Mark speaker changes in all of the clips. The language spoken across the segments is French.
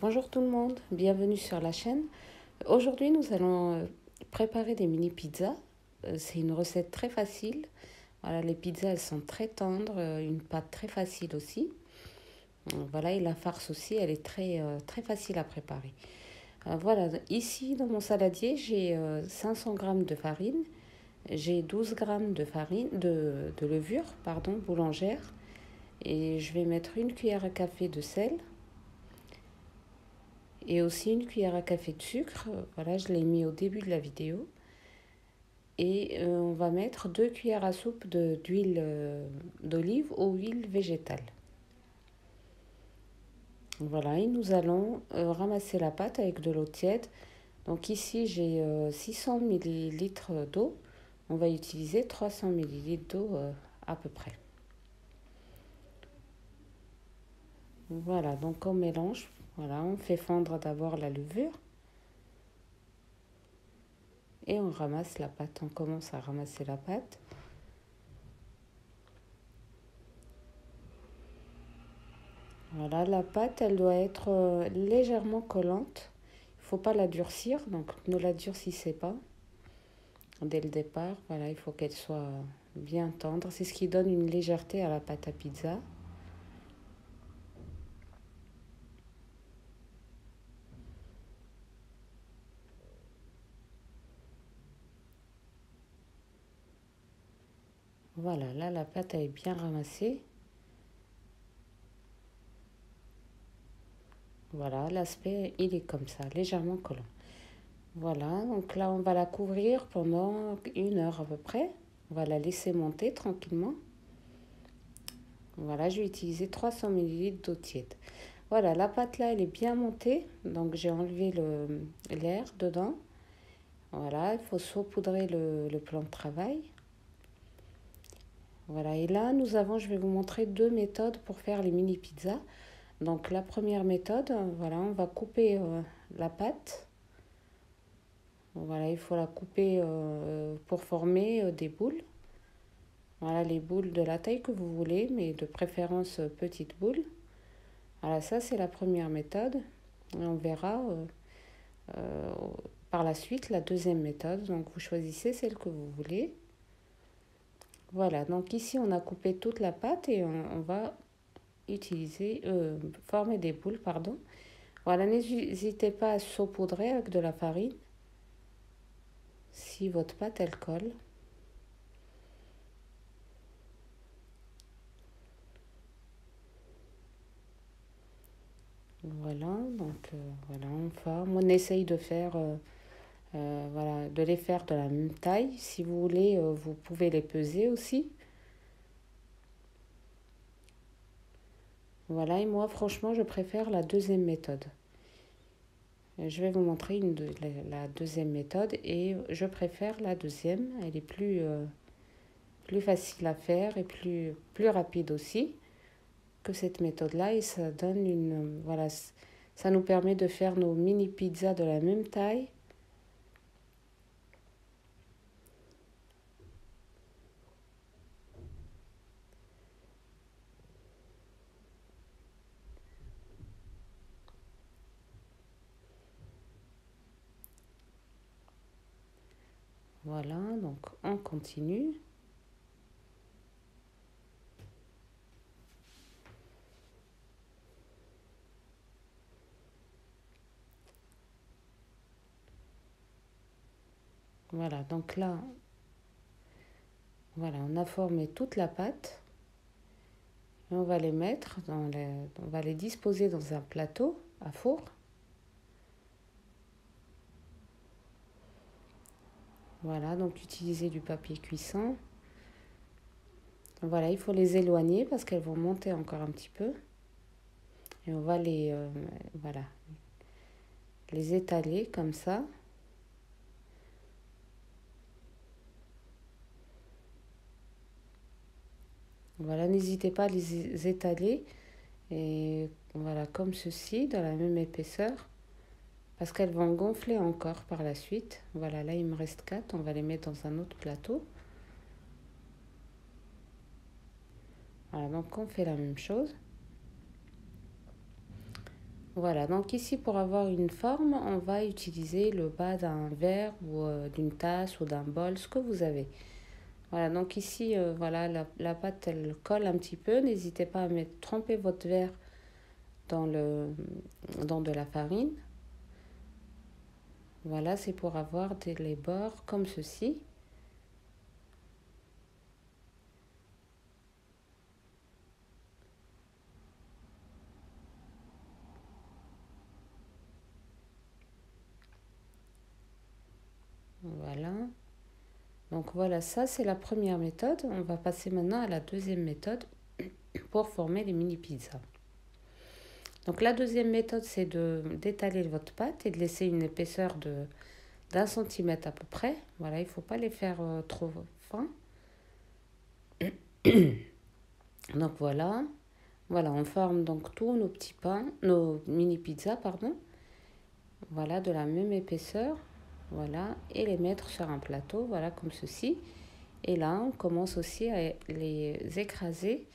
Speaker 1: Bonjour tout le monde, bienvenue sur la chaîne. Aujourd'hui, nous allons préparer des mini pizzas. C'est une recette très facile. Voilà, les pizzas, elles sont très tendres, une pâte très facile aussi. Voilà, et la farce aussi, elle est très facile à préparer. Voilà, ici dans mon saladier, j'ai 500 grammes de farine, j'ai 12 grammes de farine, de levure, pardon, boulangère, et je vais mettre une cuillère à café de sel et aussi une cuillère à café de sucre. Voilà, je l'ai mis au début de la vidéo. Et on va mettre 2 cuillères à soupe d'huile d'olive ou huile végétale. Voilà, et nous allons ramasser la pâte avec de l'eau tiède. Donc ici, j'ai 600 millilitres d'eau. On va utiliser 300 millilitres d'eau à peu près. Voilà, donc on mélange. Voilà, on fait fondre d'abord la levure. Et on ramasse la pâte. On commence à ramasser la pâte. Voilà, la pâte, elle doit être légèrement collante. Il ne faut pas la durcir, donc ne la durcissez pas dès le départ. Voilà, il faut qu'elle soit bien tendre. C'est ce qui donne une légèreté à la pâte à pizza. Voilà, là, la pâte elle est bien ramassée. Voilà, l'aspect, il est comme ça, légèrement collant. Voilà, donc là, on va la couvrir pendant 1 heure à peu près. On va la laisser monter tranquillement. Voilà, je vais utiliser 300 millilitres d'eau tiède. Voilà, la pâte là, elle est bien montée. Donc, j'ai enlevé l'air dedans. Voilà, il faut saupoudrer le plan de travail. Voilà, et là, je vais vous montrer 2 méthodes pour faire les mini pizzas. Donc, la première méthode, voilà, on va couper la pâte. Voilà, il faut la couper pour former des boules. Voilà, les boules de la taille que vous voulez, mais de préférence petites boules. Voilà, ça, c'est la première méthode. Et on verra euh, par la suite la deuxième méthode. Donc, vous choisissez celle que vous voulez. Voilà, donc ici, on a coupé toute la pâte et on va former des boules, pardon. Voilà, n'hésitez pas à saupoudrer avec de la farine si votre pâte, elle colle. Voilà, donc voilà, on forme. On essaye de faire, voilà, de les faire de la même taille. Si vous voulez, vous pouvez les peser aussi. Voilà, et moi, franchement, je préfère la deuxième méthode. Je vais vous montrer la deuxième méthode et je préfère la deuxième. Elle est plus facile à faire et plus rapide aussi que cette méthode-là. Et ça donne voilà, ça nous permet de faire nos mini pizzas de la même taille. Voilà, donc on continue. Voilà, donc là, voilà, on a formé toute la pâte. Et on va les mettre on va les disposer dans un plateau à four. Voilà, donc utiliser du papier cuisson. Voilà, il faut les éloigner parce qu'elles vont monter encore un petit peu. Et on va voilà, les étaler comme ça. Voilà, n'hésitez pas à les étaler. Et voilà, comme ceci, de la même épaisseur. Parce qu'elles vont gonfler encore par la suite. Voilà, là il me reste 4. On va les mettre dans un autre plateau. Voilà, donc on fait la même chose. Voilà, donc ici pour avoir une forme, on va utiliser le bas d'un verre ou d'une tasse ou d'un bol, ce que vous avez. Voilà, donc ici, voilà, la pâte, elle colle un petit peu. N'hésitez pas à mettre, tremper votre verre dans, dans de la farine. Voilà, c'est pour avoir les bords comme ceci. Voilà. Donc voilà, ça c'est la première méthode. On va passer maintenant à la deuxième méthode pour former les mini pizzas. Donc la deuxième méthode, c'est de d'étaler votre pâte et de laisser une épaisseur de d'1 centimètre à peu près. Voilà, il ne faut pas les faire trop fins. Donc voilà, voilà, on forme donc tous nos petits pains, nos mini pizzas, pardon. Voilà, de la même épaisseur. Voilà, et les mettre sur un plateau, voilà, comme ceci. Et là, on commence aussi à les écraser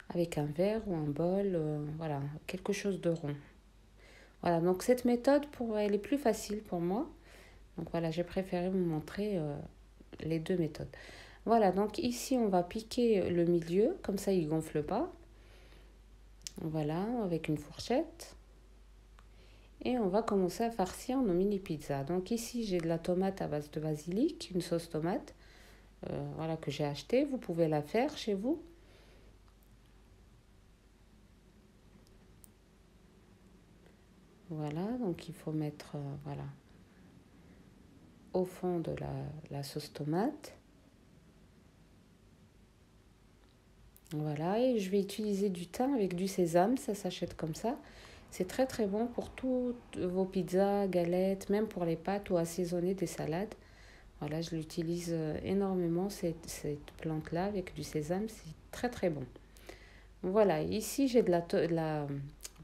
Speaker 1: avec un verre ou un bol, voilà, quelque chose de rond. Voilà, donc cette méthode, elle est plus facile pour moi. Donc voilà, j'ai préféré vous montrer les deux méthodes. Voilà, donc ici, on va piquer le milieu, comme ça, il ne gonfle pas. Voilà, avec une fourchette. Et on va commencer à farcir nos mini pizzas. Donc ici, j'ai de la tomate à base de basilic, une sauce tomate, voilà, que j'ai achetée. Vous pouvez la faire chez vous. Voilà, donc il faut mettre, voilà, au fond de la sauce tomate. Voilà, et je vais utiliser du thym avec du sésame, ça s'achète comme ça. C'est très très bon pour toutes vos pizzas, galettes, même pour les pâtes ou assaisonner des salades. Voilà, je l'utilise énormément, cette plante-là, avec du sésame, c'est très très bon. Voilà, ici j'ai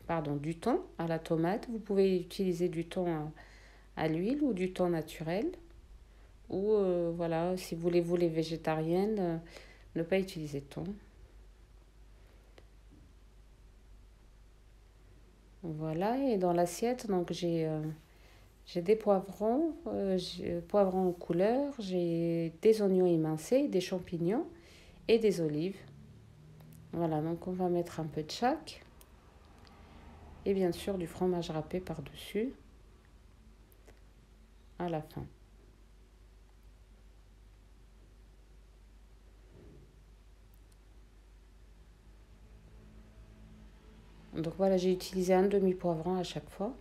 Speaker 1: pardon, du thon à la tomate. Vous pouvez utiliser du thon à l'huile ou du thon naturel. Ou voilà, si vous les végétariennes, ne pas utiliser de thon. Voilà, et dans l'assiette, donc j'ai des poivrons, poivrons en couleur, j'ai des oignons émincés, des champignons et des olives. Voilà, donc on va mettre un peu de chaque et bien sûr du fromage râpé par-dessus à la fin. Donc voilà, j'ai utilisé un demi-poivron à chaque fois.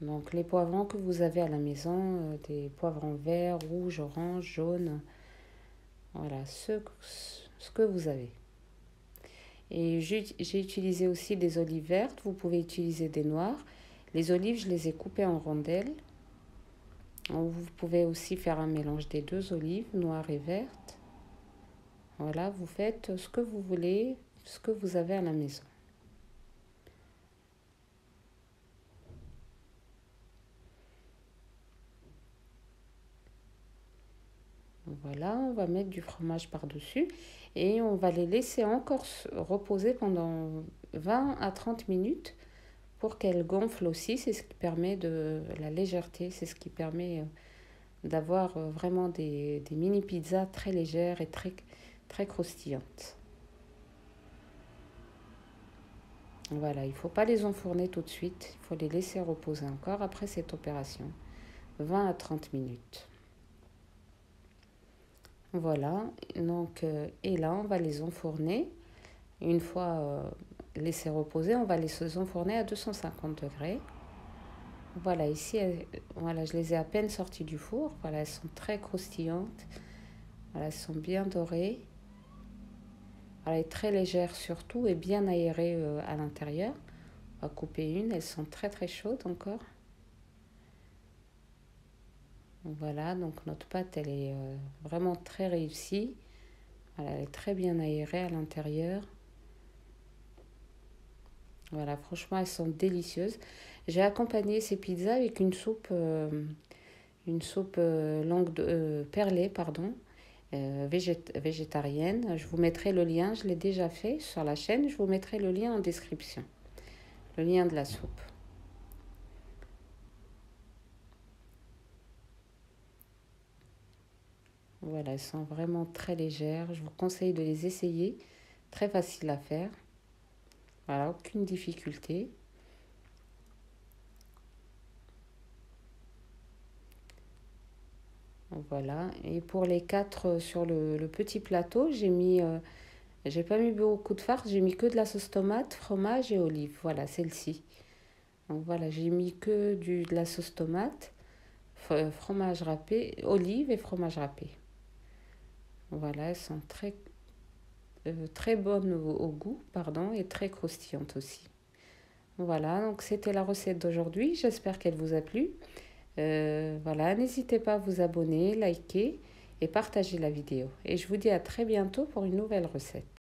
Speaker 1: Donc les poivrons que vous avez à la maison, des poivrons verts, rouges, oranges, jaunes, voilà, ce que vous avez. Et j'ai utilisé aussi des olives vertes, vous pouvez utiliser des noires. Les olives, je les ai coupées en rondelles. Vous pouvez aussi faire un mélange des deux olives, noires et vertes. Voilà, vous faites ce que vous voulez, ce que vous avez à la maison. Voilà, on va mettre du fromage par-dessus et on va les laisser encore reposer pendant 20 à 30 minutes pour qu'elles gonflent aussi. C'est ce qui permet de la légèreté, c'est ce qui permet d'avoir vraiment des mini pizzas très légères et très croustillantes. Voilà, il ne faut pas les enfourner tout de suite, il faut les laisser reposer encore après cette opération, 20 à 30 minutes. Voilà, donc, et là, on va les enfourner. Une fois laissés reposer, on va les enfourner à 250 degrés. Voilà, ici, voilà, je les ai à peine sorties du four. Voilà, elles sont très croustillantes. Voilà, elles sont bien dorées. Voilà, et très légères surtout et bien aérées à l'intérieur. On va couper une, elles sont très très chaudes encore. Voilà, donc notre pâte, elle est vraiment très réussie. Voilà, elle est très bien aérée à l'intérieur. Voilà, franchement, elles sont délicieuses. J'ai accompagné ces pizzas avec une soupe langue perlée, pardon, végétarienne. Je vous mettrai le lien, je l'ai déjà fait sur la chaîne. Je vous mettrai le lien en description. le lien de la soupe. Voilà, elles sont vraiment très légères. Je vous conseille de les essayer. Très facile à faire. Voilà, aucune difficulté. Voilà. Et pour les quatre sur le petit plateau, j'ai pas mis beaucoup de farce. J'ai mis que de la sauce tomate, fromage et olive. Voilà, celle-ci. Donc voilà, j'ai mis que de la sauce tomate, fromage râpé, olive et fromage râpé. Voilà, elles sont très bonnes au goût, pardon, et très croustillantes aussi. Voilà, donc c'était la recette d'aujourd'hui. J'espère qu'elle vous a plu. Voilà, n'hésitez pas à vous abonner, liker et partager la vidéo. Et je vous dis à très bientôt pour une nouvelle recette.